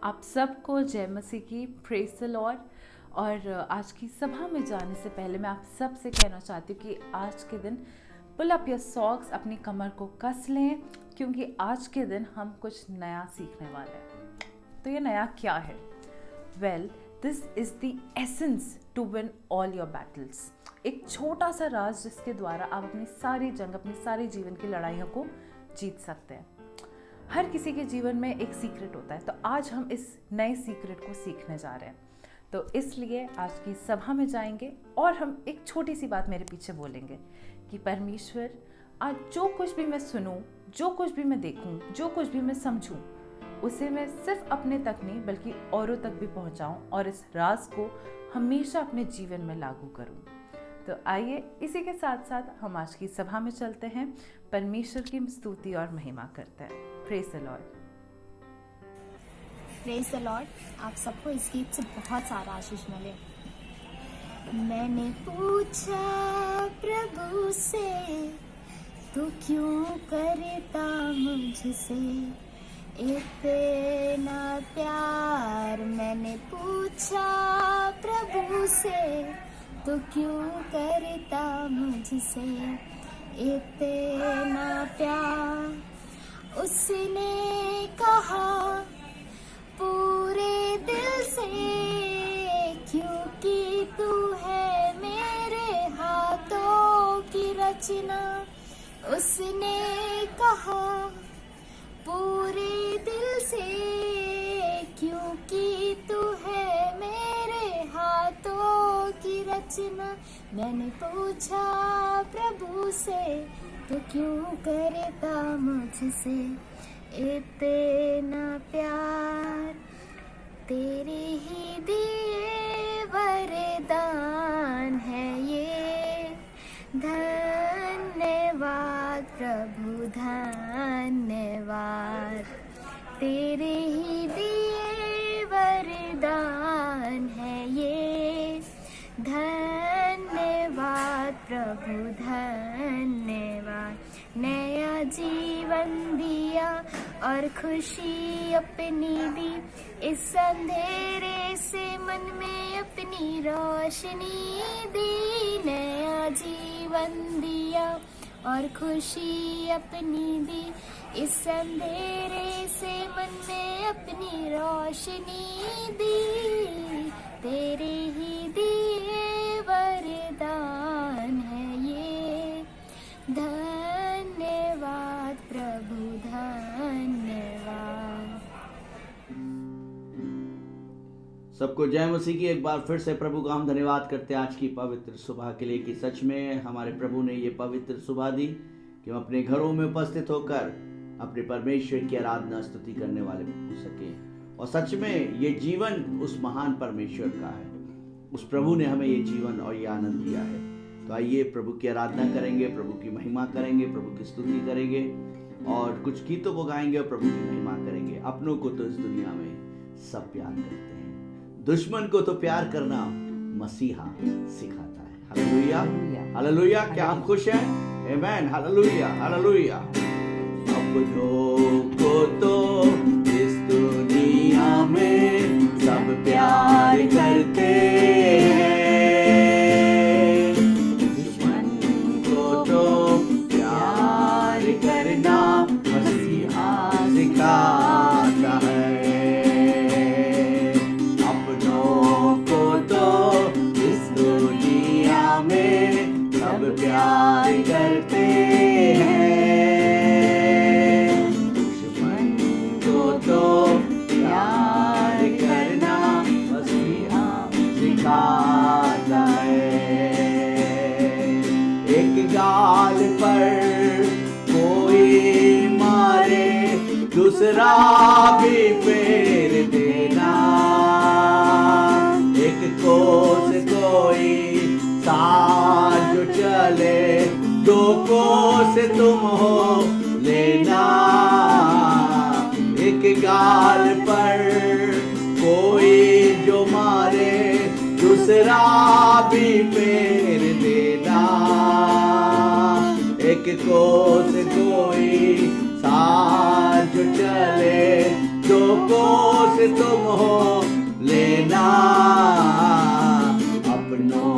आप सबको जय मसीह की, प्रेज द लॉर्ड। और आज की सभा में जाने से पहले मैं आप सब से कहना चाहती हूँ कि आज के दिन पुल अप योर सॉक्स, अपनी कमर को कस लें, क्योंकि आज के दिन हम कुछ नया सीखने वाले हैं। तो ये नया क्या है? Well, this is the essence to win all your battles. एक छोटा सा राज जिसके द्वारा आप अपनी सारी जंग, अपनी सारी जीवन की लड़ाइयों को जीत सकते हैं। हर किसी के जीवन में एक सीक्रेट होता है, तो आज हम इस नए सीक्रेट को सीखने जा रहे हैं। तो इसलिए आज की सभा में जाएंगे और हम एक छोटी सी बात मेरे पीछे बोलेंगे कि परमेश्वर, आज जो कुछ भी मैं सुनूं, जो कुछ भी मैं देखूं, जो कुछ भी मैं समझूं, उसे मैं सिर्फ अपने तक नहीं बल्कि औरों तक भी पहुंचाऊं और इस राज को हमेशा अपने जीवन में लागू करूं। तो आइए इसी के साथ साथ हम आज की सभा में चलते हैं, परमेश्वर की स्तुति और महिमा करते हैं। Praise the Lord. Praise the Lord. आप सबको इस गीत से बहुत सारा आशीष मिले। मैंने पूछा प्रभु से, तू क्यों करता मुझसे इतना प्यार। मैंने पूछा प्रभु से, तू क्यों करता मुझसे इतना प्यार। उसने कहा पूरे दिल से, क्योंकि तू है मेरे हाथों की रचना। उसने कहा पूरे दिल से, क्योंकि तू है मेरे हाथों की रचना। मैंने पूछा प्रभु से, तो क्यों करता मुझसे इतना प्यार। तेरे ही दिए वरदान है ये, धन्यवाद प्रभु धन्यवाद। तेरे ही दिए वरदान है ये, धन्यवाद प्रभु धन्यवाद। नया जीवन दिया और खुशी अपनी दी, इस अंधेरे से मन में अपनी रोशनी दी। नया जीवन दिया और खुशी अपनी दी, इस अंधेरे से मन में अपनी रोशनी दी। तेरे ही दिए वरदान है ये, धन्यवाद प्रभु धन्यवाद। सबको जय मसीह की। एक बार फिर से प्रभु का हम धन्यवाद करते हैं आज की पवित्र सुबह के लिए कि सच में हमारे प्रभु ने ये पवित्र सुबह दी कि हम अपने घरों में उपस्थित होकर अपने परमेश्वर की आराधना स्तुति करने वाले हो सके। और सच में ये जीवन उस महान परमेश्वर का है, उस प्रभु ने हमें ये जीवन और ये आनंद दिया है। तो आइए प्रभु की आराधना करेंगे, प्रभु की महिमा करेंगे, प्रभु की स्तुति करेंगे और कुछ गीतों को गाएंगे और प्रभु की महिमा करेंगे। अपनों को तो इस दुनिया में सब प्यार करते हैं, दुश्मन को तो प्यार करना मसीहा सिखाता है। Hallelujah hallelujah. क्या हम खुश हैं? आमेन। Hallelujah hallelujah. अपनों को तो इस दुनिया में सब प्यार करते हैं, दुश्मन को तो प्यार करना मसीहा सिखाता है। अपनों को तो इस दुनिया में सब प्यार करते हैं, दुश्मन को तो प्यार करना मसीहा सिखाता है। एक गाल पर कोई मारे, दूसरा भी फेर देना। एक कोस कोई साथ जो चले, दो कोस तुम हो लेना। एक गाल पर कोई जो मारे, दूसरा भी फेर देना। एक कोस कोई साथ जो चले, दो कोस तुम हो लेना, अपनों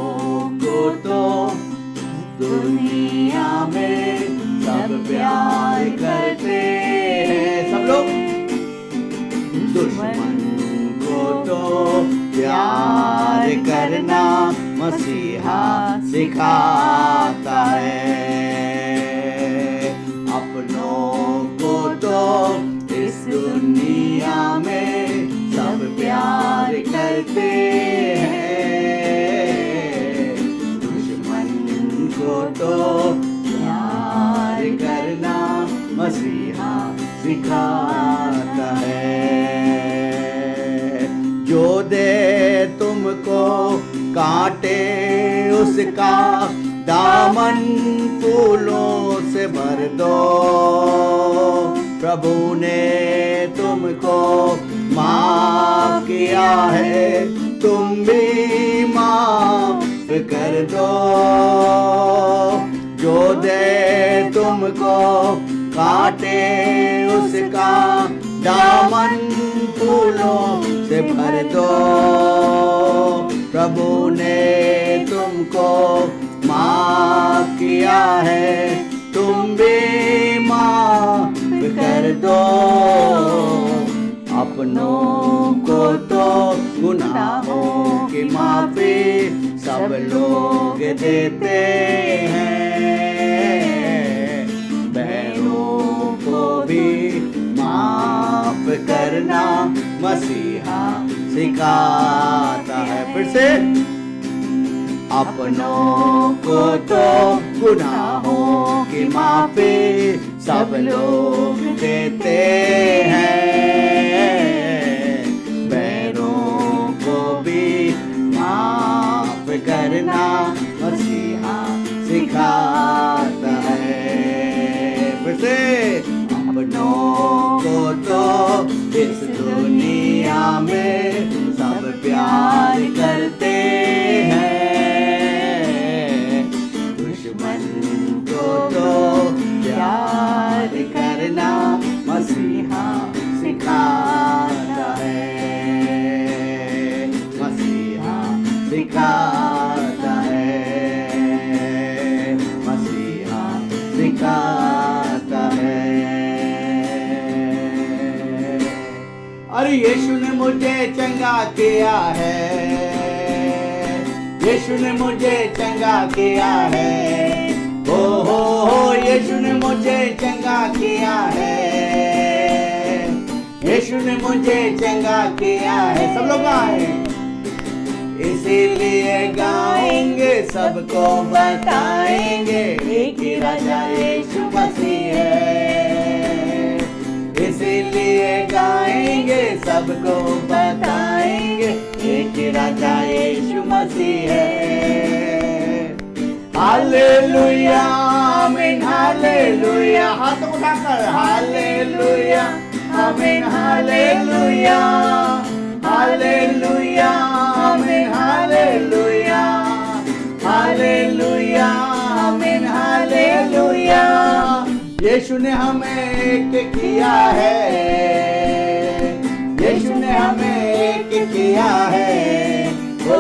को तो दुनिया में सब प्यार करते हैं। सब लोग दुश्मन को तो प्यार करना मसीहा सिखाता है, अपनों को तो इस दुनिया में सब प्यार करते हैं, दुश्मन को तो प्यार करना मसीहा सिखाता है। जो दे तुमको काटे उसका दामन फूलों से भर दो, प्रभु ने तुमको माफ किया है, तुम भी माफ कर दो। जो दे तुमको काटे उसका दामन फूलों से भर दो, प्रभु ने तुमको माफ किया है, तुम भी माफ कर दो। अपनों को तो गुनाहों की माफी सब लोग देते हैं, बैरों को भी माफ करना मसीहा सिखाता है। फिर से अपनों को तो गुनाहों की माफी सब लोग देते हैं, बैरों को भी माफ करना मसीहा सिखाता है। फिर से अपनों को तो इस दुनिया में सब प्यार करते हैं, दुश्मन को तो प्यार करना मसीहा सिखाता है, मसीहा सिखाता है, मसीहा सिखाता है। अरे यीशु ने मुझे चंगा किया है, यीशु ने मुझे चंगा किया है, हो यीशु ने मुझे चंगा किया है, यीशु ने मुझे चंगा किया है। सब लोग गाएं, इसीलिए गाएंगे सबको बताएंगे एक ही राजा यीशु मसीह है, इसीलिए गाएंगे सबको बताएंगे एक ही राजा यीशु मसीह है। हालेलुया आमीन हालेलुया, हाथ उठाकर हालेलुया आमीन हालेलुया, हालेलुया आमीन हालेलुया, हालेलुया आमीन हालेलुया। यीशु ने हमें एक किया है, यीशु ने हमें एक किया है, हो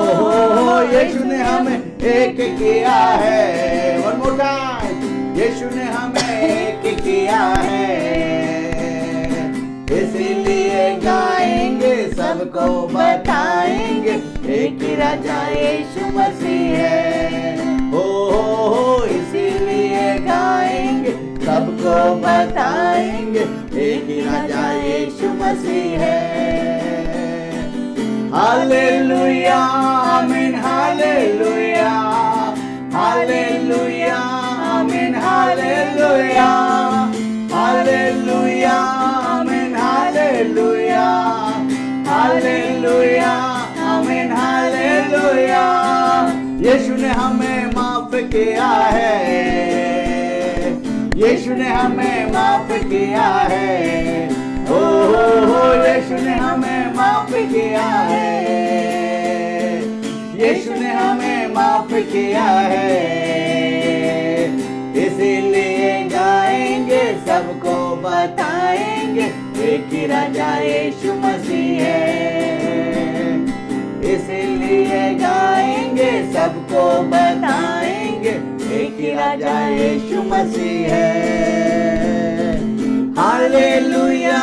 यीशु ने हमें एक किया है। वन मोर टाइम, यीशु ने हमें एक किया है, इसीलिए गाएंगे सबको बताएंगे एक ही राजा यीशु मसीह है, हो इसीलिए गाएंगे सबको बताएंगे एक ही राजा यीशु मसीह है। हालेलुया आमीन हालेलुया, हालेलुया आमीन हालेलुया, हालेलुया आमीन हालेलुया, हालेलुया आमीन हालेलुया। यीशु ने हमें माफ किया है, यीशु ने हमें माफ किया है, हो यीशु ने हमें माफ किया है, यीशु ने हमें माफ किया है, इसीलिए गाएंगे सबको बताएंगे गाएंगे, एक ही राजा यीशु मसीह है। इसीलिए गाएंगे, सबको बताएंगे, एक ही राजा यीशु मसीह है। हालेलुया,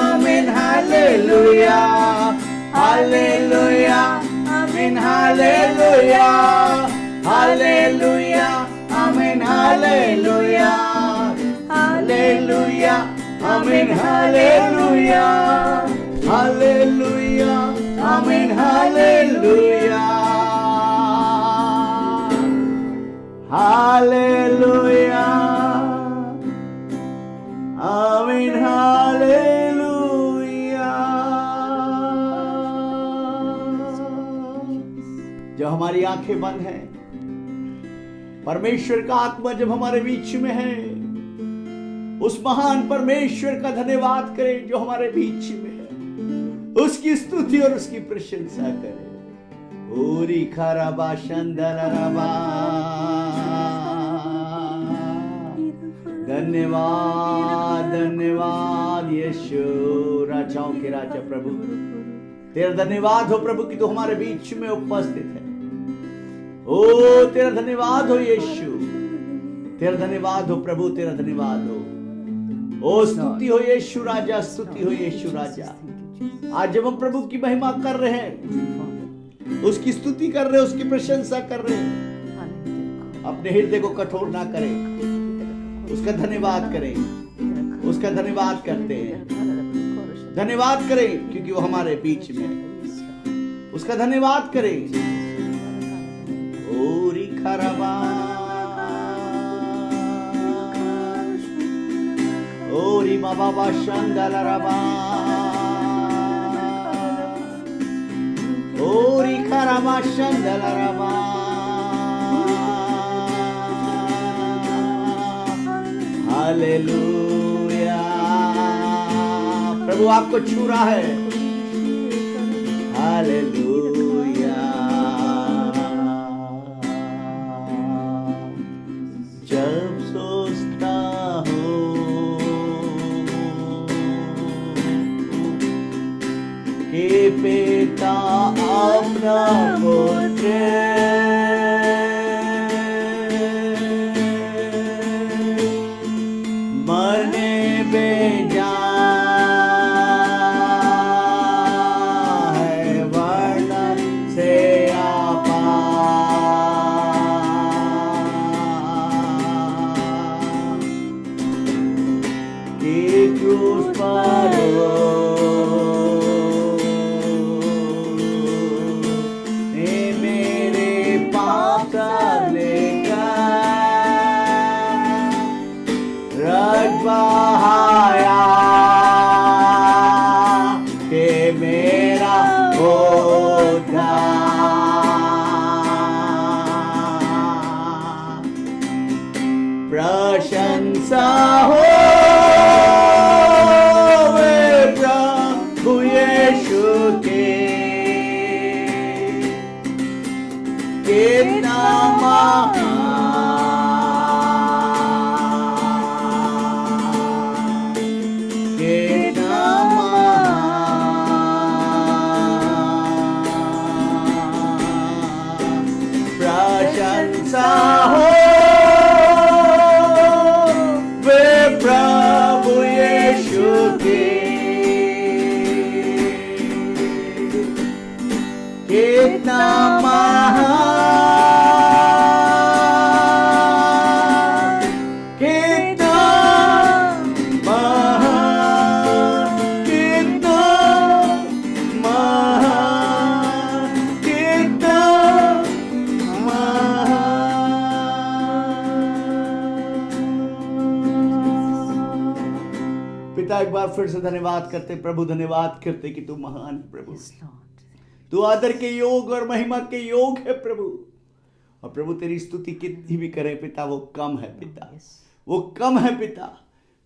आमीन, हालेलुया, हालेलुया, आमीन, हालेलुया, हालेलुया, आमीन, हालेलुया, हालेलुया, आमीन, हालेलुया, हालेलुया, आमीन, हालेलुया, हालेलुया, आमीन, हालेलुया। जब हमारी आंखें बंद हैं, परमेश्वर का आत्मा जब हमारे बीच में है, उस महान परमेश्वर का धन्यवाद करें जो हमारे बीच में है, उसकी स्तुति और उसकी प्रशंसा करें। ओरी खराबा शंदरबा, धन्यवाद, धन्यवाद यीशु, राजाओं के राजा प्रभु, तेरा धन्यवाद हो प्रभु कि तू हमारे बीच में उपस्थित है। ओ तेरा धन्यवाद हो यीशु, तेरा धन्यवाद हो प्रभु, तेरा धन्यवाद हो। ओ स्तुति हो यीशु राजा, स्तुति हो यीशु राजा। आज जब हम प्रभु की महिमा कर रहे हैं, उसकी स्तुति कर रहे हैं, उसकी प्रशंसा कर रहे हैं, अपने हृदय को कठोर ना करें, उसका धन्यवाद करें, उसका धन्यवाद करते हैं। धन्यवाद करें क्योंकि वो हमारे बीच में है, उसका धन्यवाद करें। ओरी खराबा, ओरी बाबा शंदलरबा, ओरी खराबा शंदलरबा। हालेलुया, प्रभु आपको छू रहा है। हालेलुया, जब सोचता हूँ कि पिता अपना पुत्र मरने भेजा है, वर्णन से आपार कि क्रूस पर बहाया के मेरा उद्धार। प्रशंसा हो वे प्रभु यीशु के, कितना महान, हो वे प्रभु यीशु के, कितना महान, कितना महान, कितना महान, कितना पिता, एक बार फिर से धन्यवाद करते प्रभु, धन्यवाद करते कि तू महान प्रभु, तू आदर के योग और महिमा के योग है प्रभु। और प्रभु तेरी स्तुति कितनी भी करें पिता, वो कम है पिता, वो कम है पिता।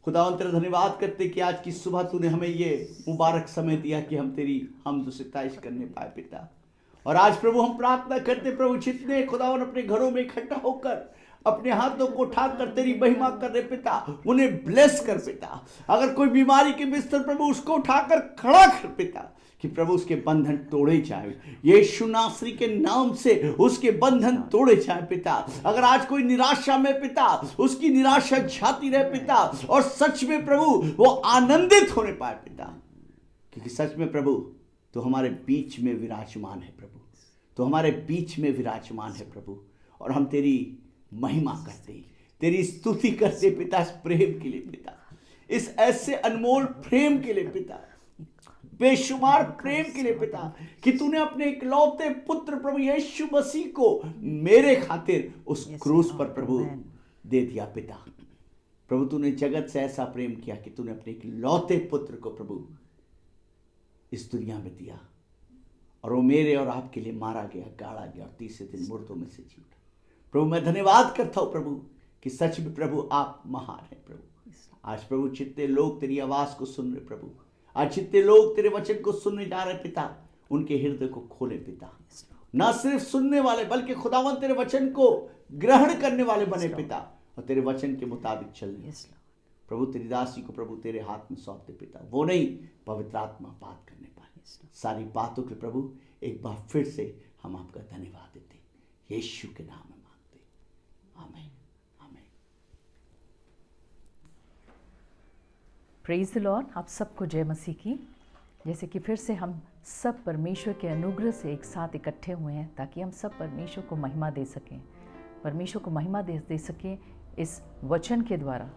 खुदा तेरा धन्यवाद करते कि आज की सुबह तूने हमें ये मुबारक समय दिया कि हम तेरी हमद सिताइश करने पाए पिता। और आज प्रभु हम प्रार्थना करते प्रभु, जितने खुदावन अपने घरों में इकट्ठा होकर अपने हाथों को उठाकर तेरी महिमा कर रहे पिता, उन्हें ब्लेस कर पिता। अगर कोई बीमारी के बिस्तर प्रभु उसको उठाकर खड़ा कर पिता, कि प्रभु उसके बंधन तोड़े जाए, यीशु नासरी के नाम से उसके बंधन तोड़े जाए पिता। अगर आज कोई निराशा में पिता, उसकी निराशा छाती रहे पिता, और सच में प्रभु वो आनंदित होने पाए पिता, क्योंकि सच में प्रभु तो हमारे बीच में विराजमान है प्रभु, तो हमारे बीच में विराजमान है प्रभु। और हम तेरी महिमा करते, तेरी स्तुति करते पिता, इस प्रेम के लिए पिता, इस ऐसे अनमोल प्रेम के लिए पिता, बेशुमार प्रेम के लिए पिता, कि तूने अपने इकलौते पुत्र प्रभु यीशु मसीह को मेरे खातिर उस क्रूस पर प्रभु दे दिया पिता। प्रभु तूने जगत से ऐसा प्रेम किया कि तूने अपने इकलौते पुत्र को प्रभु इस दुनिया में दिया, और वो मेरे और आपके लिए मारा गया, गाड़ा गया, और तीसरे दिन मुर्दों में से जी उठा। प्रभु मैं धन्यवाद करता हूं प्रभु, कि सच में प्रभु आप महान है प्रभु। आज प्रभु जितने लोग तेरी आवाज को सुन रहे प्रभु, आज जितने लोग तेरे वचन को सुनने जा रहे पिता, उनके हृदय को खोले पिता, ना सिर्फ सुनने वाले बल्कि खुदावन तेरे वचन को ग्रहण करने वाले बने पिता, और तेरे वचन के मुताबिक चलने। प्रभु तेरी दासी को प्रभु तेरे हाथ में सौंप दे पिता, वो नहीं पवित्र आत्मा बात करने पाए। सारी बातों के प्रभु एक बार फिर से हम आपका धन्यवाद देते, यीशु के नाम में मांगते, आमीन आमीन। Praise the Lord. आप सबको जय मसीह की। जैसे कि फिर से हम सब परमेश्वर के अनुग्रह से एक साथ इकट्ठे हुए हैं, ताकि हम सब परमेश्वर को महिमा दे सकें, परमेश्वर को महिमा दे सकें इस वचन के द्वारा,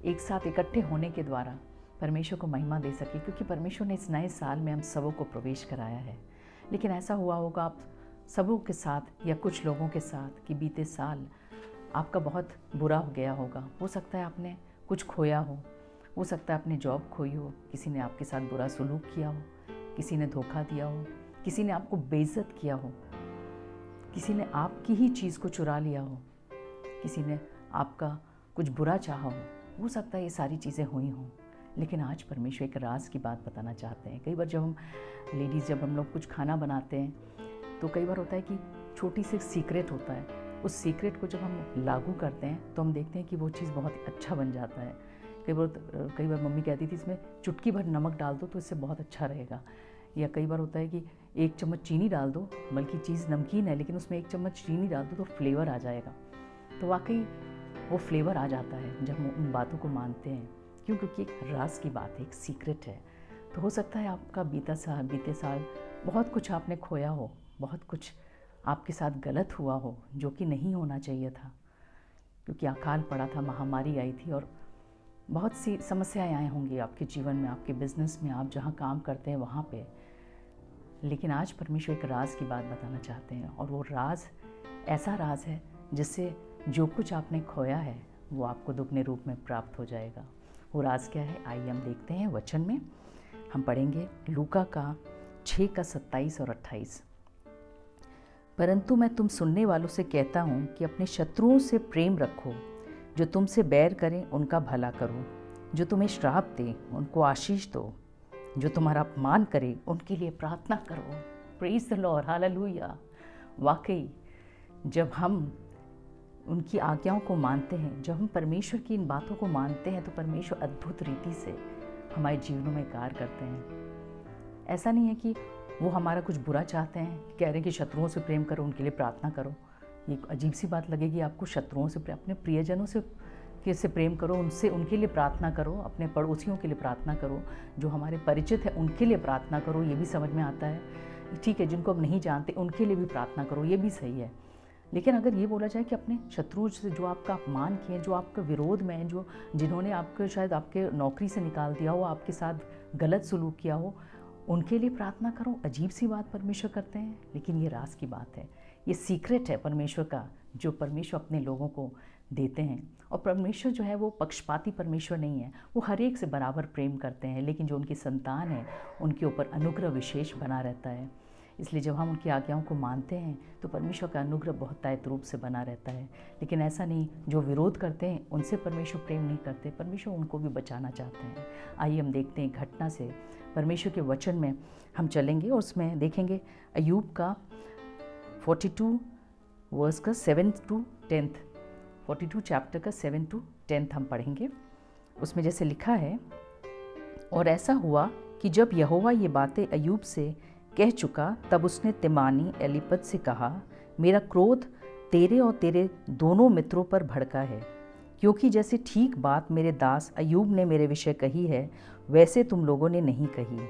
एक साथ इकट्ठे होने के द्वारा परमेश्वर को महिमा दे सके। क्योंकि परमेश्वर ने इस नए साल में हम सबों को प्रवेश कराया है। लेकिन ऐसा हुआ होगा आप सबों के साथ या कुछ लोगों के साथ कि बीते साल आपका बहुत बुरा हो गया होगा। हो सकता है आपने कुछ खोया हो सकता है आपने जॉब खोई हो, किसी ने आपके साथ बुरा सलूक किया हो, किसी ने धोखा दिया हो, किसी ने आपको बेइज्जत किया हो, किसी ने आपकी ही चीज़ को चुरा लिया हो, किसी ने आपका कुछ बुरा चाहा हो सकता है ये सारी चीज़ें हुई हों। लेकिन आज परमेश्वर एक राज की बात बताना चाहते हैं। कई बार जब हम लोग कुछ खाना बनाते हैं तो कई बार होता है कि छोटी सी सीक्रेट होता है, उस सीक्रेट को जब हम लागू करते हैं तो हम देखते हैं कि वो चीज़ बहुत अच्छा बन जाता है। कई बार मम्मी कहती थी इसमें चुटकी भर नमक डाल दो तो इससे बहुत अच्छा रहेगा। या कई बार होता है कि 1 चम्मच चीनी डाल दो, बल्कि चीज़ नमकीन है लेकिन उसमें 1 चम्मच चीनी डाल दो तो फ्लेवर आ जाएगा। तो वाकई वो फ्लेवर आ जाता है जब हम उन बातों को मानते हैं। क्यों? क्योंकि एक राज की बात है, एक सीक्रेट है। तो हो सकता है आपका बीते साल बहुत कुछ आपने खोया हो, बहुत कुछ आपके साथ गलत हुआ हो जो कि नहीं होना चाहिए था, क्योंकि अकाल पड़ा था, महामारी आई थी और बहुत सी समस्याएं आई होंगी आपके जीवन में, आपके बिजनेस में, आप जहाँ काम करते हैं वहाँ पे। लेकिन आज परमेश्वर एक राज की बात बताना चाहते हैं, और वो राज ऐसा राज है जिससे जो कुछ आपने खोया है वो आपको दुगने रूप में प्राप्त हो जाएगा। वो राज क्या है? आइए हम देखते हैं वचन में। हम पढ़ेंगे लूका का 6 का 27 और 28। परंतु मैं तुम सुनने वालों से कहता हूँ कि अपने शत्रुओं से प्रेम रखो, जो तुमसे बैर करें उनका भला करो, जो तुम्हें श्राप दें उनको आशीष दो, जो तुम्हारा अपमान करे उनके लिए प्रार्थना करो। Praise the Lord, hallelujah. वाकई जब हम उनकी आज्ञाओं को मानते हैं, जब हम परमेश्वर की इन बातों को मानते हैं तो परमेश्वर अद्भुत रीति से हमारे जीवनों में कार्य करते हैं। ऐसा नहीं है कि वो हमारा कुछ बुरा चाहते हैं, कह रहे हैं कि शत्रुओं से प्रेम करो, उनके लिए प्रार्थना करो। ये अजीब सी बात लगेगी आपको। शत्रुओं से, अपने प्रियजनों से प्रेम करो, उनके लिए प्रार्थना करो, अपने पड़ोसियों के लिए प्रार्थना करो, जो हमारे परिचित है उनके लिए प्रार्थना करो, ये भी समझ में आता है। ठीक है, जिनको हम नहीं जानते उनके लिए भी प्रार्थना करो, ये भी सही है। लेकिन अगर ये बोला जाए कि अपने शत्रुओं से जो आपका अपमान किए, जो आपका विरोध में हैं, जिन्होंने आपको शायद आपके नौकरी से निकाल दिया हो, आपके साथ गलत सलूक किया हो, उनके लिए प्रार्थना करो। अजीब सी बात परमेश्वर करते हैं, लेकिन ये राज की बात है, ये सीक्रेट है परमेश्वर का, जो परमेश्वर अपने लोगों को देते हैं। और परमेश्वर जो है वो पक्षपाती परमेश्वर नहीं है, वो हर एक से बराबर प्रेम करते हैं, लेकिन जो उनकी संतान है उनके ऊपर अनुग्रह विशेष बना रहता है। इसलिए जब हम उनकी आज्ञाओं को मानते हैं तो परमेश्वर का अनुग्रह बहुत तायत रूप से बना रहता है। लेकिन ऐसा नहीं, जो विरोध करते हैं उनसे परमेश्वर प्रेम नहीं करते, परमेश्वर उनको भी बचाना चाहते हैं। आइए हम देखते हैं घटना से परमेश्वर के वचन में हम चलेंगे और उसमें देखेंगे अय्यूब का 42 वर्स का 7 to 10। 42 चैप्टर का 7 to 10 हम पढ़ेंगे। उसमें जैसे लिखा है, और ऐसा हुआ कि जब यहोवा ये बातें अय्यूब से कह चुका, तब उसने तिमानी एलीपज से कहा, मेरा क्रोध तेरे और तेरे दोनों मित्रों पर भड़का है, क्योंकि जैसे ठीक बात मेरे दास अय्यूब ने मेरे विषय कही है, वैसे तुम लोगों ने नहीं कही।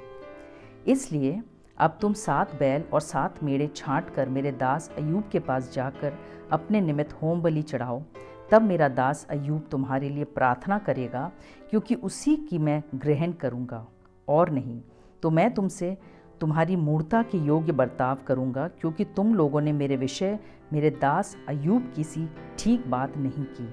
इसलिए अब तुम 7 बैल और 7 मेढ़े छांट कर मेरे दास अय्यूब के पास जाकर अपने निमित्त होम बलि चढ़ाओ। तब मेरा दास अय्यूब तुम्हारे लिए प्रार्थना करेगा, क्योंकि उसी की मैं ग्रहण करूँगा और नहीं तो मैं तुमसे तुम्हारी मूर्ता के योग्य बर्ताव करूँगा, क्योंकि तुम लोगों ने मेरे विषय मेरे दास अय्यूब की सी ठीक बात नहीं की।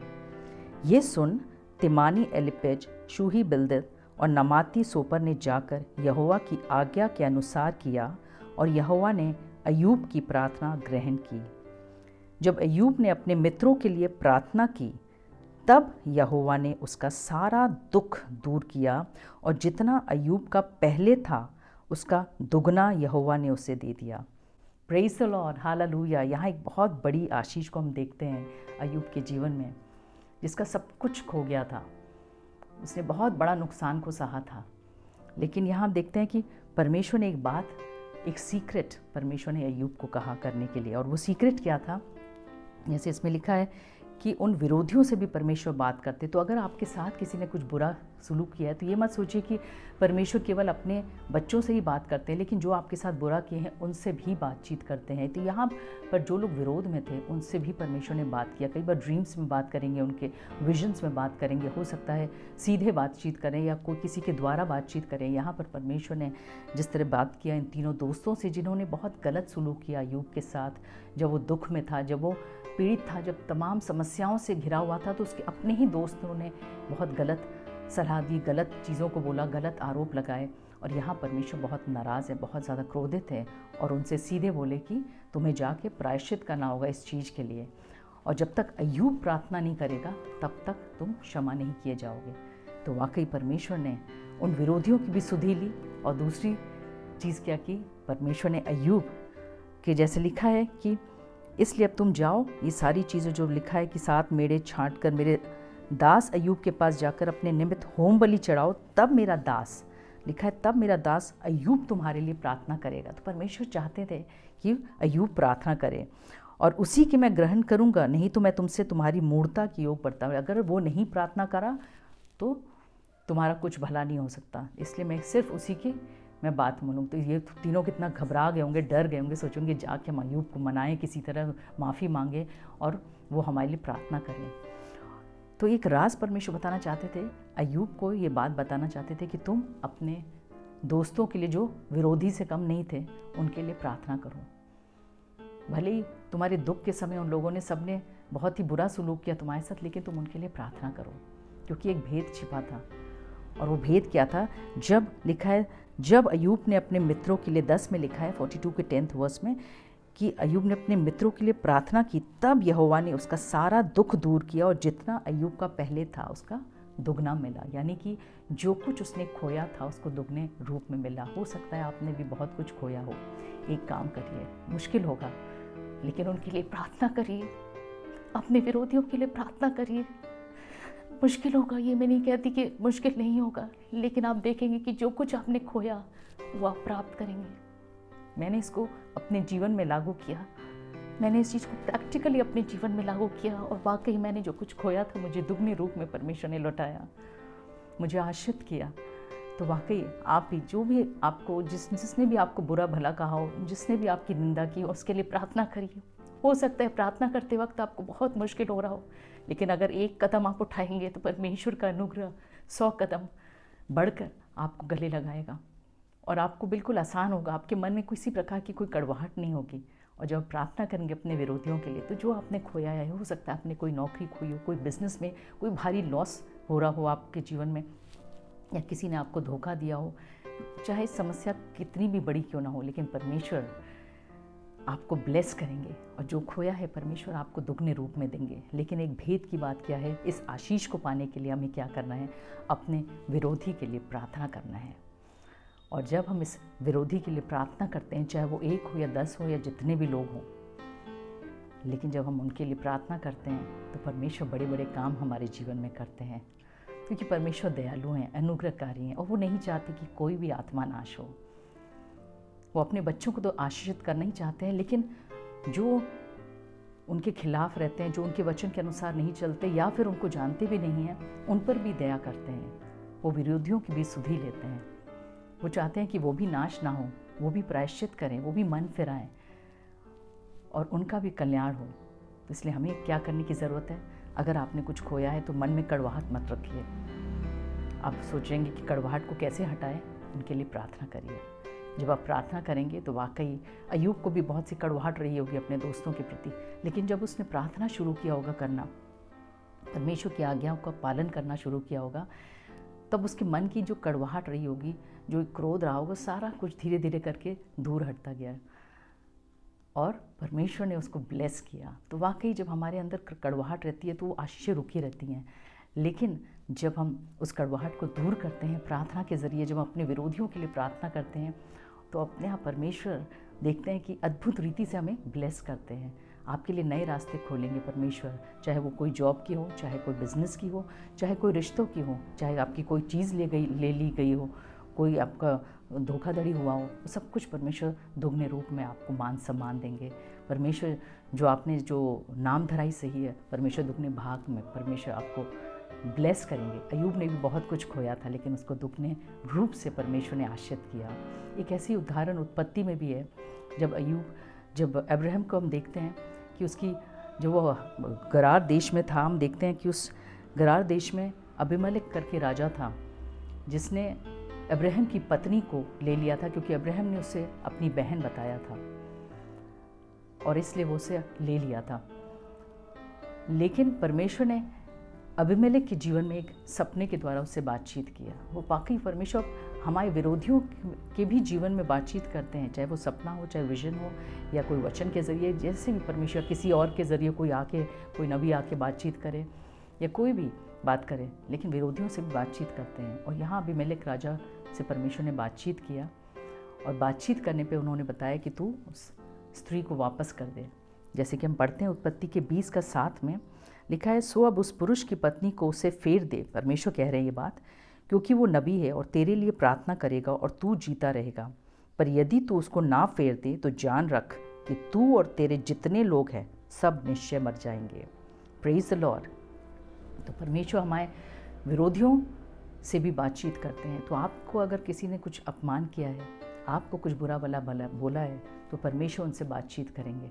ये सुन तिमानी एलीपज, शूही बिल्दद और नमाती सोपर ने जाकर यहोवा की आज्ञा के अनुसार किया, और यहोवा ने अय्यूब की प्रार्थना ग्रहण की। जब अय्यूब ने अपने मित्रों के लिए प्रार्थना की, तब यहोवा ने उसका सारा दुख दूर किया, और जितना अय्यूब का पहले था उसका दुगना यहोवा ने उसे दे दिया। Praise the Lord, hallelujah. यहाँ एक बहुत बड़ी आशीष को हम देखते हैं अय्यूब के जीवन में, जिसका सब कुछ खो गया था, उसने बहुत बड़ा नुकसान को सहा था। लेकिन यहाँ हम देखते हैं कि परमेश्वर ने एक बात, एक सीक्रेट परमेश्वर ने अय्यूब को कहा करने के लिए, और वो सीक्रेट क्या था? जैसे इसमें लिखा है कि उन विरोधियों से भी परमेश्वर बात करते। तो अगर आपके साथ किसी ने कुछ बुरा सलूक किया है, तो ये मत सोचिए कि परमेश्वर केवल अपने बच्चों से ही बात करते हैं, लेकिन जो आपके साथ बुरा किए हैं उनसे भी बातचीत करते हैं। तो यहाँ पर जो लोग विरोध में थे उनसे भी परमेश्वर ने बात किया। कई बार ड्रीम्स में बात करेंगे, उनके विजन्स में बात करेंगे, हो सकता है सीधे बातचीत करें या कोई किसी के द्वारा बातचीत करें। यहाँ पर परमेश्वर ने जिस तरह बात किया इन तीनों दोस्तों से, जिन्होंने बहुत गलत सलूक किया अय्यूब के साथ, जब वो दुख में था, जब वो पीड़ित था, जब तमाम समस्याओं से घिरा हुआ था, तो उसके अपने ही दोस्तों ने बहुत गलत सलाह दी, गलत चीज़ों को बोला, गलत आरोप लगाए। और यहाँ परमेश्वर बहुत नाराज़ है, बहुत ज़्यादा क्रोधित है, और उनसे सीधे बोले कि तुम्हें जाके प्रायश्चित करना होगा इस चीज़ के लिए, और जब तक अय्यूब प्रार्थना नहीं करेगा तब तक तुम क्षमा नहीं किए जाओगे। तो वाकई परमेश्वर ने उन विरोधियों की भी सुधि ली, और दूसरी चीज़ क्या की, परमेश्वर ने अय्यूब के, जैसे लिखा है कि इसलिए अब तुम जाओ, ये सारी चीज़ें जो लिखा है कि 7 मेढ़े छांट कर मेरे दास अय्यूब के पास जाकर अपने निमित्त होम बलि चढ़ाओ, तब मेरा दास, लिखा है तब मेरा दास अय्यूब तुम्हारे लिए प्रार्थना करेगा। तो परमेश्वर चाहते थे कि अय्यूब प्रार्थना करे, और उसी की मैं ग्रहण करूँगा, नहीं तो मैं तुमसे तुम्हारी मूर्ता की योग बर्ताव। अगर वो नहीं प्रार्थना करा तो तुम्हारा कुछ भला नहीं हो सकता, इसलिए मैं सिर्फ उसी की मैं बात मानूँ। तो ये तीनों कितना घबरा गए होंगे, डर गए होंगे, सोचेंगे जाके हम अय्यूब को मनाएं, किसी तरह माफ़ी मांगे और वो हमारे लिए प्रार्थना करें। तो एक राज परमेश्वर बताना चाहते थे, अय्यूब को ये बात बताना चाहते थे कि तुम अपने दोस्तों के लिए, जो विरोधी से कम नहीं थे, उनके लिए प्रार्थना करो। भले ही तुम्हारे दुख के समय उन लोगों ने, सबने बहुत ही बुरा सलूक किया तुम्हारे साथ, लेकिन तुम उनके लिए प्रार्थना करो, क्योंकि एक भेद छिपा था। और वो भेद क्या था? जब लिखा है, जब अय्यूब ने अपने मित्रों के लिए, 10 में लिखा है 42 के 10th वर्स में, कि अय्यूब ने अपने मित्रों के लिए प्रार्थना की, तब यहोवा ने उसका सारा दुख दूर किया, और जितना अय्यूब का पहले था उसका दुगना मिला। यानी कि जो कुछ उसने खोया था उसको दुगने रूप में मिला। हो सकता है आपने भी बहुत कुछ खोया हो। एक काम करिए, मुश्किल होगा लेकिन उनके लिए प्रार्थना करिए, अपने विरोधियों के लिए प्रार्थना करिए। मुश्किल होगा, ये मैं नहीं कहती कि मुश्किल नहीं होगा, लेकिन आप देखेंगे कि जो कुछ आपने खोया वो आप प्राप्त करेंगे। मैंने इसको अपने जीवन में लागू किया, मैंने इस चीज़ को प्रैक्टिकली अपने जीवन में लागू किया, और वाकई मैंने जो कुछ खोया था मुझे दुगने रूप में परमेश्वर ने लौटाया, मुझे आशीषित किया। तो वाकई आप भी, जो भी आपको, जिसने भी आपको बुरा भला कहा हो, जिसने भी आपकी निंदा की, उसके लिए प्रार्थना करिए। हो सकता है प्रार्थना करते वक्त आपको बहुत मुश्किल हो रहा हो, लेकिन अगर एक कदम आप उठाएंगे तो परमेश्वर का अनुग्रह 100 कदम बढ़कर आपको गले लगाएगा, और आपको बिल्कुल आसान होगा। आपके मन में किसी प्रकार की कोई कड़वाहट नहीं होगी। और जब प्रार्थना करेंगे अपने विरोधियों के लिए, तो जो आपने खोया है, हो सकता है आपने कोई नौकरी खोई हो, कोई बिजनेस में कोई भारी लॉस हो रहा हो आपके जीवन में, या किसी ने आपको धोखा दिया हो, चाहे समस्या कितनी भी बड़ी क्यों ना हो, लेकिन परमेश्वर आपको ब्लेस करेंगे, और जो खोया है परमेश्वर आपको दुगने रूप में देंगे। लेकिन एक भेद की बात क्या है, इस आशीष को पाने के लिए हमें क्या करना है? अपने विरोधी के लिए प्रार्थना करना है। और जब हम इस विरोधी के लिए प्रार्थना करते हैं, चाहे वो 1 हो या 10 हो या जितने भी लोग हों, लेकिन जब हम उनके लिए प्रार्थना करते हैं तो परमेश्वर बड़े बड़े काम हमारे जीवन में करते हैं, क्योंकि परमेश्वर दयालु हैं, अनुग्रहकारी हैं और वो नहीं चाहते कि कोई भी आत्मा नाश हो। वो अपने बच्चों को तो आशीषित करना ही चाहते हैं, लेकिन जो उनके खिलाफ रहते हैं, जो उनके वचन के अनुसार नहीं चलते या फिर उनको जानते भी नहीं हैं, उन पर भी दया करते हैं। वो विरोधियों की भी सुधि लेते हैं। वो चाहते हैं कि वो भी नाश ना हो, वो भी प्रायश्चित करें, वो भी मन फिराएं और उनका भी कल्याण हो। तो इसलिए हमें क्या करने की ज़रूरत है? अगर आपने कुछ खोया है तो मन में कड़वाहट मत रखिए। आप सोचेंगे कि कड़वाहट को कैसे हटाएं, उनके लिए प्रार्थना करिए। जब आप प्रार्थना करेंगे तो वाकई अय्यूब को भी बहुत सी कड़वाहट रही होगी अपने दोस्तों के प्रति, लेकिन जब उसने प्रार्थना शुरू किया होगा करना, परमेश्वर की आज्ञाओं का पालन करना शुरू किया होगा, तब उसके मन की जो कड़वाहट रही होगी, जो क्रोध रहा होगा, सारा कुछ धीरे धीरे करके दूर हटता गया और परमेश्वर ने उसको ब्लेस किया। तो वाकई जब हमारे अंदर कड़वाहट रहती है तो वो आशीषें रुकी रहती हैं, लेकिन जब हम उस कड़वाहट को दूर करते हैं प्रार्थना के ज़रिए, जब हम अपने विरोधियों के लिए प्रार्थना करते हैं, तो अपने आप परमेश्वर देखते हैं कि अद्भुत रीति से हमें ब्लेस करते हैं। आपके लिए नए रास्ते खोलेंगे परमेश्वर, चाहे वो कोई जॉब की हो, चाहे कोई बिजनेस की हो, चाहे कोई रिश्तों की हो, चाहे आपकी कोई चीज़ ले ली गई हो, कोई आपका धोखाधड़ी हुआ हो, सब कुछ परमेश्वर दुगने रूप में आपको मान सम्मान देंगे। परमेश्वर जो आपने जो नाम धराई सही है, परमेश्वर दुगने भाग में परमेश्वर आपको ब्लेस करेंगे। अय्यूब ने भी बहुत कुछ खोया था, लेकिन उसको दुगने रूप से परमेश्वर ने आशीषित किया। एक ऐसी उदाहरण उत्पत्ति में भी है, जब अब्राहम को हम देखते हैं कि उसकी जो वो गरार देश में था, हम देखते हैं कि उस गरार देश में अबीमेलेक करके राजा था, जिसने अब्राहम की पत्नी को ले लिया था, क्योंकि अब्राहम ने उसे अपनी बहन बताया था और इसलिए वो उसे ले लिया था। लेकिन परमेश्वर ने अबीमेलेक के जीवन में एक सपने के द्वारा उससे बातचीत किया। वो वाकई परमेश्वर हमारे विरोधियों के भी जीवन में बातचीत करते हैं, चाहे वो सपना हो, चाहे विजन हो, या कोई वचन के ज़रिए, जैसे भी परमेश्वर किसी और के ज़रिए कोई नबी आके बातचीत करे या कोई भी बात करे, लेकिन विरोधियों से भी बातचीत करते हैं। और यहाँ अबीमेलेक राजा से परमेश्वर ने बातचीत किया और बातचीत करने पे उन्होंने बताया कि तू उस स्त्री को वापस कर दे। जैसे कि हम पढ़ते हैं उत्पत्ति के 20:7 में लिखा है, सो अब उस पुरुष की पत्नी को उसे फेर दे। परमेश्वर कह रहे हैं ये बात, क्योंकि वो नबी है और तेरे लिए प्रार्थना करेगा और तू जीता रहेगा। पर यदि तू उसको ना फेर दे तो जान रख कि तू और तेरे जितने लोग हैं सब निश्चय मर जाएंगे। Praise the Lord. तो परमेश्वर हमारे विरोधियों से भी बातचीत करते हैं। तो आपको अगर किसी ने कुछ अपमान किया है, आपको कुछ बुरा भला बोला है, तो परमेश्वर उनसे बातचीत करेंगे।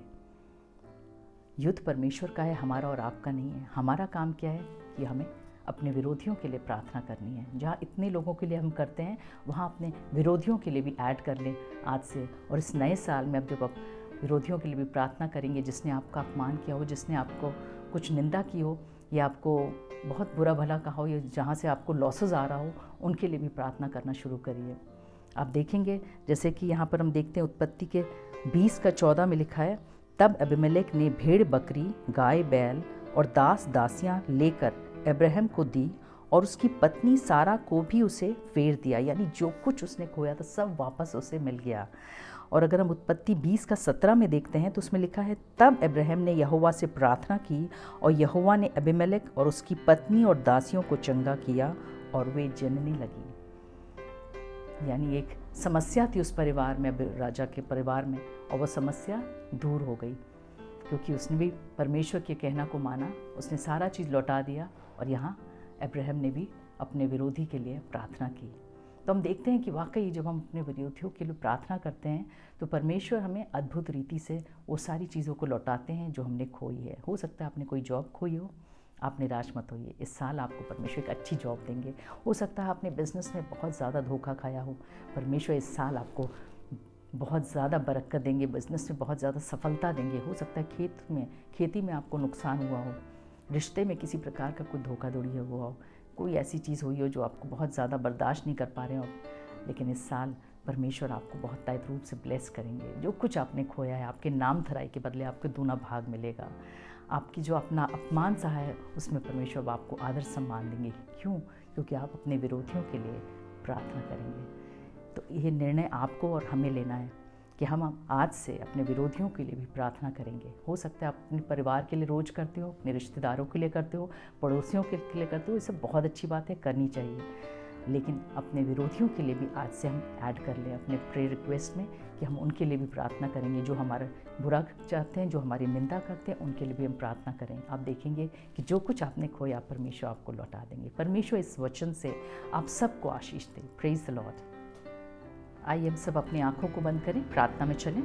युद्ध परमेश्वर का है, हमारा और आपका नहीं है। हमारा काम क्या है कि हमें अपने विरोधियों के लिए प्रार्थना करनी है। जहाँ इतने लोगों के लिए हम करते हैं, वहाँ अपने विरोधियों के लिए भी ऐड कर लें आज से। और इस नए साल में अब जब आप विरोधियों के लिए भी प्रार्थना करेंगे, जिसने आपका अपमान किया हो, जिसने आपको कुछ निंदा की हो या आपको बहुत बुरा भला कहा हो, या जहाँ से आपको लॉसेस आ रहा हो, उनके लिए भी प्रार्थना करना शुरू करिए। आप देखेंगे जैसे कि यहाँ पर हम देखते हैं उत्पत्ति के 20:14 में लिखा है, तब अबीमेलेक ने भेड़ बकरी, गाय बैल और दास दासियां लेकर अब्राहम को दी और उसकी पत्नी सारा को भी उसे फेर दिया। यानी जो कुछ उसने खोया था सब वापस उसे मिल गया। और अगर हम उत्पत्ति 20:17 में देखते हैं तो उसमें लिखा है, तब अब्राहम ने यहोवा से प्रार्थना की और यहोवा ने अबीमेलेक और उसकी पत्नी और दासियों को चंगा किया और वे जनने लगी। यानी एक समस्या थी उस परिवार में, राजा के परिवार में, और वह समस्या दूर हो गई क्योंकि उसने भी परमेश्वर के कहना को माना, उसने सारा चीज़ लौटा दिया। और यहाँ अब्राहम ने भी अपने विरोधी के लिए प्रार्थना की। तो हम देखते हैं कि वाकई जब हम अपने विरोधियों के लिए प्रार्थना करते हैं तो परमेश्वर हमें अद्भुत रीति से वो सारी चीज़ों को लौटाते हैं जो हमने खोई है। हो सकता है आपने कोई जॉब खोई हो, आप निराश मत होइए। इस साल आपको परमेश्वर एक अच्छी जॉब देंगे। हो सकता है आपने बिजनेस में बहुत ज़्यादा धोखा खाया हो, परमेश्वर इस साल आपको बहुत ज़्यादा बरकत देंगे, बिजनेस में बहुत ज़्यादा सफलता देंगे। हो सकता है खेती में आपको नुकसान हुआ हो, रिश्ते में किसी प्रकार का कोई धोखाधड़ी हुआ हो, कोई ऐसी चीज़ हुई हो जो आपको बहुत ज़्यादा बर्दाश्त नहीं कर पा रहे हो, लेकिन इस साल परमेश्वर आपको बहुत तय रूप से ब्लेस करेंगे। जो कुछ आपने खोया है, आपके नाम धराई के बदले आपको दूना भाग मिलेगा। आपकी जो अपना अपमान सहा है उसमें परमेश्वर आपको आदर सम्मान देंगे। क्यों? क्योंकि आप अपने विरोधियों के लिए प्रार्थना करेंगे। तो ये निर्णय आपको और हमें लेना है कि हम आज से अपने विरोधियों के लिए भी प्रार्थना करेंगे। हो सकता है आप अपने परिवार के लिए रोज़ करते हो, अपने रिश्तेदारों के लिए करते हो, पड़ोसियों के लिए करते हो, ये सब बहुत अच्छी बात है, करनी चाहिए। लेकिन अपने विरोधियों के लिए भी आज से हम ऐड कर लें अपने प्रेयर रिक्वेस्ट में कि हम उनके लिए भी प्रार्थना करेंगे। जो हमारा बुरा चाहते हैं, जो हमारी निंदा करते हैं, उनके लिए भी हम प्रार्थना करेंगे। आप देखेंगे कि जो कुछ आपने खोया परमेश्वर आपको लौटा देंगे। परमेश्वर इस वचन से आप सबको आशीष दे। Praise the Lord. आइए हम सब अपनी आंखों को बंद करें, प्रार्थना में चलें।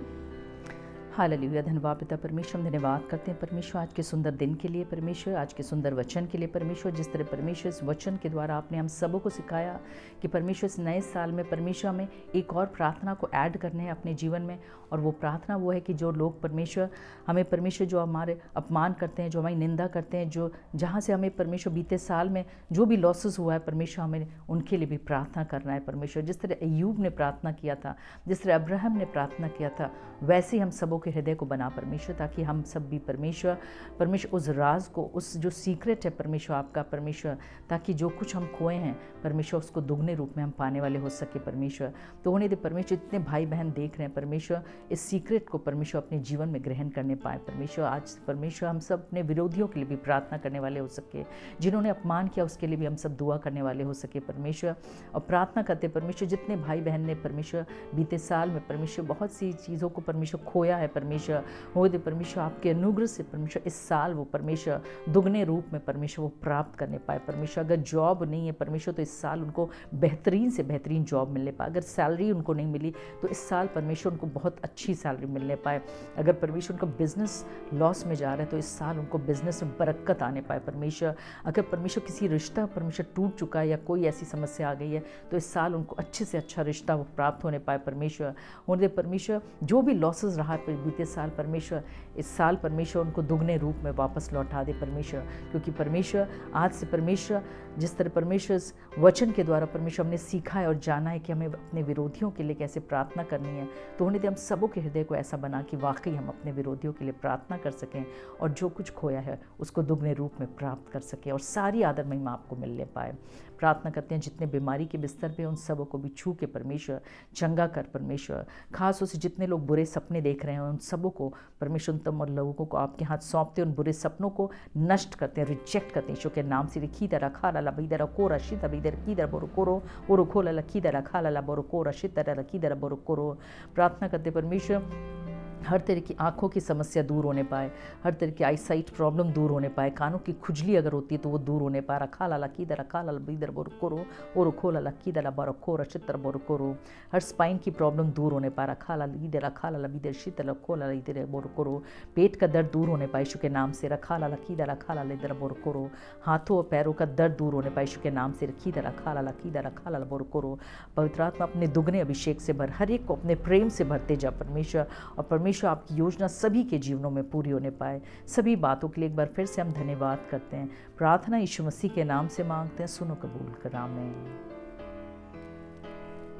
हालेलुया। धन्यवाद पिता परमेश्वर, हम धन्यवाद करते हैं परमेश्वर आज के सुंदर दिन के लिए, परमेश्वर आज के सुंदर वचन के लिए। परमेश्वर जिस तरह परमेश्वर इस वचन के द्वारा आपने हम सबों को सिखाया कि परमेश्वर इस नए साल में परमेश्वर हमें एक और प्रार्थना को ऐड करने हैं अपने जीवन में। और वो प्रार्थना वो है कि जो लोग परमेश्वर हमें परमेश्वर जो हमारे अपमान करते हैं, जो हमारी निंदा करते हैं, जो जहाँ से हमें परमेश्वर बीते साल में जो भी लॉसेस हुआ है परमेश्वर हमें उनके लिए भी प्रार्थना करना है। परमेश्वर जिस तरह अय्यूब ने प्रार्थना किया था, जिस तरह अब्राहम ने प्रार्थना किया था, वैसे ही हम सबों के हृदय को बना परमेश्वर, ताकि हम सब भी परमेश्वर उस राज को, उस जो सीक्रेट है परमेश्वर आपका परमेश्वर, ताकि जो कुछ हम खोए हैं परमेश्वर उसको दुगने रूप में हम पाने वाले हो सके परमेश्वर। तो होने दे परमेश्वर, जितने भाई बहन देख रहे हैं परमेश्वर इस सीक्रेट को परमेश्वर अपने जीवन में ग्रहण करने पाए परमेश्वर। आज परमेश्वर हम सब अपने विरोधियों के लिए भी प्रार्थना करने वाले हो सके, जिन्होंने अपमान किया उसके लिए भी हम सब दुआ करने वाले हो सके परमेश्वर। और प्रार्थना करते परमेश्वर जितने भाई बहन ने परमेश्वर बीते साल में परमेश्वर बहुत सी चीज़ों को परमेश्वर खोया है परमेश्वर, हो दे परमेश्वर आपके अनुग्रह से परमेश्वर इस साल वो परमेश्वर दुगने रूप में परमेश्वर वो प्राप्त करने पाए परमेश्वर। अगर जॉब नहीं है परमेश्वर तो इस साल उनको बेहतरीन से बेहतरीन जॉब मिलने पाए। अगर सैलरी उनको नहीं मिली तो इस साल परमेश्वर उनको बहुत अच्छी सैलरी मिलने पाए। अगर परमेश्वर उनका बिजनेस लॉस में जा रहा है तो इस साल उनको बिजनेस में बरकत आने पाए परमेश्वर। अगर परमेश्वर किसी रिश्ता परमेश्वर टूट चुका है या कोई ऐसी समस्या आ गई है तो इस साल उनको अच्छे से अच्छा रिश्ता वो प्राप्त होने पाए परमेश्वर। होने दे परमेश्वर जो भी लॉसेस रहा है बीते साल परमेश्वर इस साल परमेश्वर उनको दुगने रूप में वापस लौटा दे परमेश्वर। क्योंकि परमेश्वर आज से परमेश्वर जिस तरह परमेश्वर इस वचन के द्वारा परमेश्वर हमने सीखा है और जाना है कि हमें अपने विरोधियों के लिए कैसे प्रार्थना करनी है, तो होने दे हम सबों के हृदय को ऐसा बना कि वाकई हम अपने विरोधियों के लिए प्रार्थना कर सकें और जो कुछ खोया है उसको दुगने रूप में प्राप्त कर सकें और सारी आदर महिमा आपको मिलने पाए। प्रार्थना करते हैं जितने बीमारी के बिस्तर पे उन सबों को भी छू के परमेश्वर चंगा कर परमेश्वर। खास उसे जितने लोग बुरे सपने देख रहे हैं उन सबों को परमेश्वर उन तमाम लोगों को आपके हाथ सौंपते हैं, उन बुरे सपनों को नष्ट करते हैं, रिजेक्ट करते हैं। यीशु के नाम से लिखी दरा खा ला बीदरा कोरा शिता बीदर की दर बोरो कोरो ओरो खोला लखी दरा खा ला बोरो कोरा शिता लखी दरा बोरो कोरो। प्रार्थना करते परमेश्वर हर तरह की आँखों की समस्या दूर होने पाए, हर तरह की आईसाइट प्रॉब्लम दूर होने पाए, कानों की खुजली अगर होती है तो वो दूर होने पाए। रखा ला की दर रखा ला बीदर बोर कोरो और खोला लकी दला बारो खोरा चित्र बोर कोरो। हर स्पाइन की प्रॉब्लम दूर होने पाए। रखा ला लीदर रखा ला बीदर शीतल खोला लीदर बोर कोरो। पेट का दर्द दूर होने पाए यीशु के नाम से। रखा ला लकी दर रखा ला लीदर बोर कोरो। हाथों और पैरों का दर्द दूर होने पाए यीशु के नाम से। रखी दर रखा ला लकी दर रखा ला बोर कोरो। पवित्र आत्मा अपने दुगने अभिषेक से भर, हर एक को अपने प्रेम से भरते जा परमेश्वर। और परमेश्वर आपकी योजना सभी के जीवनों में पूरी होने पाए। सभी बातों के लिए एक बार फिर से हम धन्यवाद करते हैं। प्रार्थना यीशु मसीह के नाम से मांगते हैं, सुनो कबूल कर, आमीन।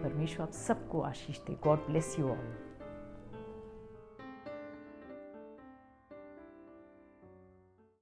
परमेश्वर आप सबको आशीष दे। God bless you all.